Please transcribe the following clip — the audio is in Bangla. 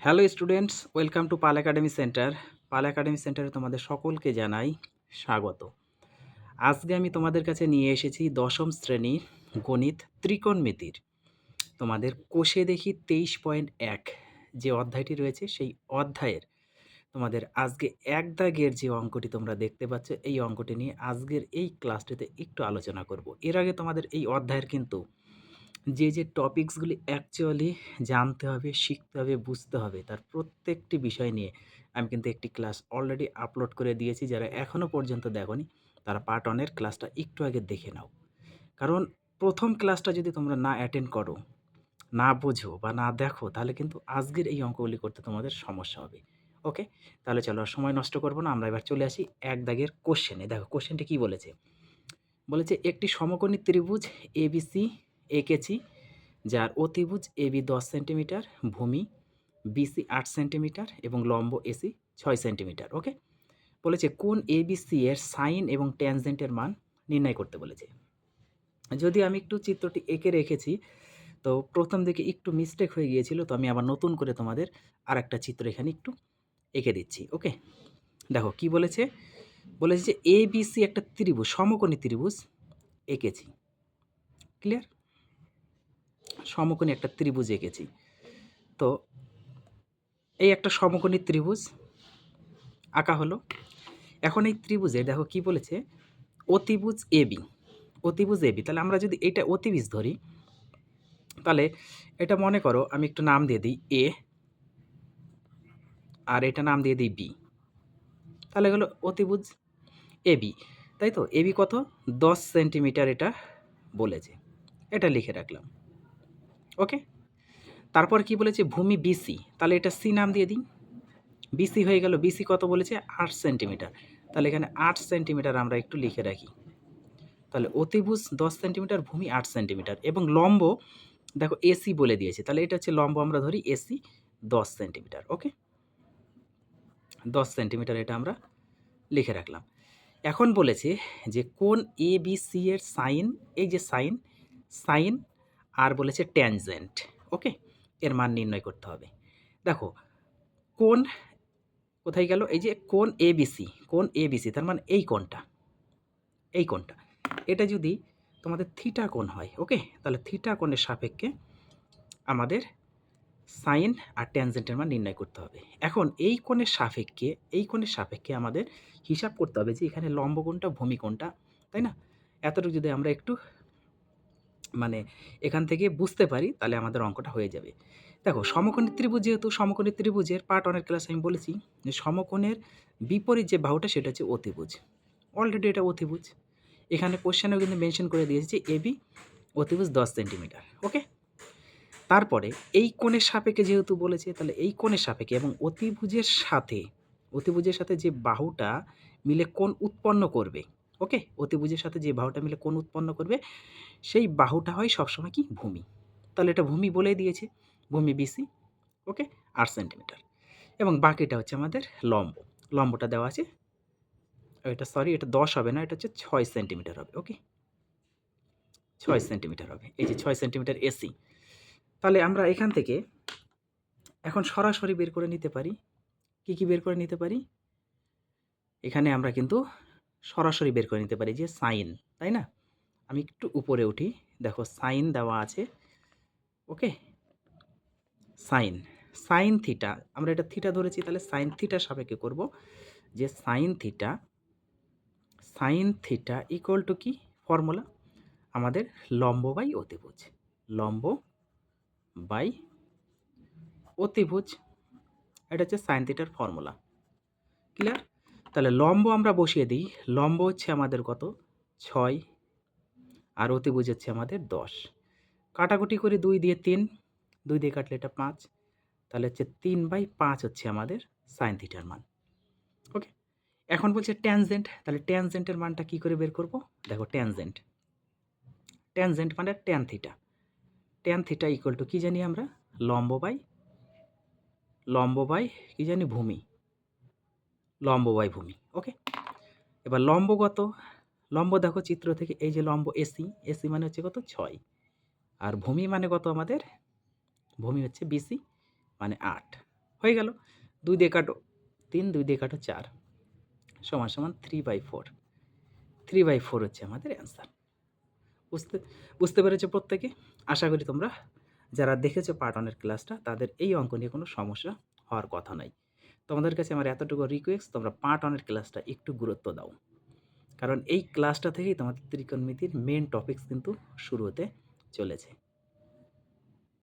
Hello students, welcome to Pal academy centre. Pal academy সেন্টারে তোমাদের সকলকে জানাই স্বাগত। আজকে আমি তোমাদের কাছে নিয়ে এসেছি দশম শ্রেণীর গণিত ত্রিকোণমিতির তোমাদের কোষে দেখি 23.1 যে অধ্যায়টি রয়েছে সেই অধ্যায়ের তোমাদের আজকে এক দাগের যে অঙ্কটি তোমরা দেখতে পাচ্ছ এই অঙ্কটি নিয়ে আজকের এই ক্লাসটিতে একটু আলোচনা করব। এর আগে তোমাদের এই অধ্যায়ের কিন্তু যে টপিকসগুলি অ্যাকচুয়ালি জানতে হবে, শিখতে হবে, বুঝতে হবে, তার প্রত্যেকটি বিষয় নিয়ে আমি কিন্তু একটি ক্লাস অলরেডি আপলোড করে দিয়েছি। যারা এখনও পর্যন্ত দেখোনি তারা পার্ট 1 এর ক্লাসটা একটু আগে দেখে নাও। কারণ প্রথম ক্লাসটা যদি তোমরা না অ্যাটেন্ড করো, না বোঝো বা না দেখো, তাহলে কিন্তু আজকের এই অঙ্কগুলি করতে তোমাদের সমস্যা হবে। ওকে, তাহলে চলো আর সময় নষ্ট করবো না, আমরা এবার চলে আসি এক দাগের কোশ্চেনে। দেখো কোশ্চেনটি কী বলেছে। বলেছে একটি সমকোণী ত্রিভুজ এবিসি এঁকেছি, যার অতিভুজ এবি 10 সেন্টিমিটার, ভূমি বিসি 8 সেন্টিমিটার এবং লম্ব এসি 6 সেন্টিমিটার। ওকে, বলেছে কোন এবিসি এর সাইন এবং ট্যানজেন্টের মান নির্ণয় করতে বলেছে। যদি আমি একটু চিত্রটি এঁকে রেখেছি, তো প্রথম দিকে একটু মিস্টেক হয়ে গিয়েছিল, তো আমি আবার নতুন করে তোমাদের আর একটা চিত্র এখানে একটু এঁকে দিচ্ছি। ওকে, দেখো কি বলেছে। বলেছে যে এবিসি একটা ত্রিভুজ, সমকোণী ত্রিভুজ এঁকেছি। ক্লিয়ার? সমকোণী একটা ত্রিভুজ এঁকেছি। তো এই একটা সমকোণী ত্রিভুজ আঁকা হলো। এখন এই ত্রিভুজে দেখো কি বলেছে, অতিভুজ এবি, অতিভুজ এবি। তাহলে আমরা যদি এটা অতিভুজ ধরি, তাহলে এটা মনে করো আমি একটু নাম দিয়ে দিই এ, আর এটা নাম দিয়ে দিই বি। তাহলে হলো অতিভুজ এবি, তাই তো। এবি কত? 10 সেন্টিমিটার এটা বলেছে, এটা লিখে রাখলাম। ওকে, তারপর কি বলেছে, ভূমি বিসি, তাহলে এটা সি নাম দিয়ে দিই। বিসি হয়ে গেল, বিসি কত বলেছে? 8 সেন্টিমিটার। তাহলে এখানে 8 সেন্টিমিটার আমরা একটু লিখে রাখি। তাহলে অতিভুজ 10 সেন্টিমিটার, ভূমি 8 সেন্টিমিটার এবং লম্ব দেখো এসি বলে দিয়েছে, তাহলে এটা হচ্ছে লম্ব, আমরা ধরি এসি 10 সেন্টিমিটার। ওকে, 10 সেন্টিমিটার এটা আমরা লিখে রাখলাম। এখন বলেছে যে কোন এ বি সি এর সাইন, এই যে সাইন, সাইন আর বলেছে ট্যানজেন্ট। ওকে, এর মান নির্ণয় করতে হবে। দেখো কোন কোথায় গেল, এই যে কোন এবিসি, কোন এবিসি তার মানে এই কোণটা, এই কোণটা, এটা যদি তোমাদের থিটা কোণ হয়, ওকে, তাহলে থিটা কোণের সাপেক্ষে আমাদের সাইন আর ট্যানজেন্টের মান নির্ণয় করতে হবে। এখন এই কোণের সাপেক্ষে, এই কোণের সাপেক্ষে আমাদের হিসাব করতে হবে যে এখানে লম্ব কোণটা, ভূমি কোণটা, তাই না? এতটুকু যদি আমরা একটু মানে এখান থেকে বুঝতে পারি, তাহলে আমাদের অঙ্কটা হয়ে যাবে। দেখো সমকোণী ত্রিভুজ, যেহেতু সমকোণী ত্রিভুজের পার্ট 1 এর ক্লাসে আমি বলেছি যে সমকোণের বিপরীত যে বাহুটা সেটা হচ্ছে অতিভুজ। অলরেডি এটা অতিভুজ, এখানে কোশ্চেনেও কিন্তু মেনশন করে দিয়েছে যে এবি অতিভুজ 10 সেন্টিমিটার। ওকে, তারপরে এই কোণের সাপেক্ষে যেহেতু বলেছে, তাহলে এই কোণের সাপেক্ষে এবং অতিভুজের সাথে, অতিভুজের সাথে যে বাহুটা মিলে কোণ উৎপন্ন করবে, ওকে, অতিভুজের সাথে যে বাহুটা মিলে কোণ উৎপন্ন করবে সেই বাহুটা হয় সবসময় কি? ভূমি। তাহলে এটা ভূমি বলেই দিয়েছে, ভূমি বিসি। ওকে, 8 সেন্টিমিটার এবং বাকিটা হচ্ছে আমাদের লম্ব, লম্বটা দেওয়া আছে। এটা সরি, এটা 10 হবে না, এটা হচ্ছে 6 সেন্টিমিটার হবে। ওকে, 6 সেন্টিমিটার হবে, এই যে 6 সেন্টিমিটার এসি। তাহলে আমরা এখান থেকে এখন সরাসরি বের করে নিতে পারি। কি কি বের করে নিতে পারি? এখানে আমরা কিন্তু সরাসরি বের করে নিতে পারি যে সাইন, তাই না? আমি একটু উপরে উঠি, দেখো সাইন দেওয়া আছে। ওকে, সাইন, সাইন থিটা, আমরা এটা থিটা ধরেছি, তাহলে সাইন থিটার সাপেক্ষে করব যে sine theta, sine theta equal two কি ফর্মুলা আমাদের? লম্ব বাই অতিভুজ, লম্ব বাই অতিভুজ, এটা হচ্ছে সাইন থিটার ফর্মুলা। ক্লিয়ার? তাহলে লম্ব আমরা বসিয়ে দিই, লম্ব হচ্ছে আমাদের কত? 6 আর অতিভুজ হচ্ছে আমাদের 10। কাটাকুটি করি 2 দিয়ে 3, 2 দিয়ে কাটলে এটা 5, তাহলে হচ্ছে 3/5 হচ্ছে আমাদের সাইন থিটার মান। ওকে, এখন বলছে ট্যানজেন্ট, তাহলে ট্যানজেন্টের মানটা কি করে বের করব? দেখো ট্যানজেন্ট, ট্যানজেন্ট মানে tan theta, tan theta equal to কী জানি আমরা? লম্ব বাই, লম্ব বাই কী জানি? ভূমি, লম্ব বাই ভূমি। ওকে, এবার লম্ব কত? লম্ব দেখো চিত্র থেকে, এই যে লম্ব এসি, এসি মানে হচ্ছে কত? 6, আর ভূমি মানে কত আমাদের? ভূমি হচ্ছে বিসি মানে 8। হয়ে গেল। 2 দিয়ে কাটো 3, 2 দিয়ে কাটো 4 সমান, সমান 3/4। 3/4 হচ্ছে আমাদের অ্যান্সার। বুঝতে বুঝতে পেরেছো প্রত্যেকে? আশা করি তোমরা যারা দেখেছো পার্ট 1 এর ক্লাসটা তাদের এই অঙ্ক নিয়ে কোনো সমস্যা হওয়ার কথা নাই। তোমাদের কাছে আমার এতটুকু রিকোয়েস্ট, তোমরা পার্ট 1 এর ক্লাসটা একটু গুরুত্ব দাও। কারণ এই ক্লাসটা থেকেই তোমাদের ত্রিকোণমিতির মেইন টপিকস কিন্তু শুরু হতে চলেছে।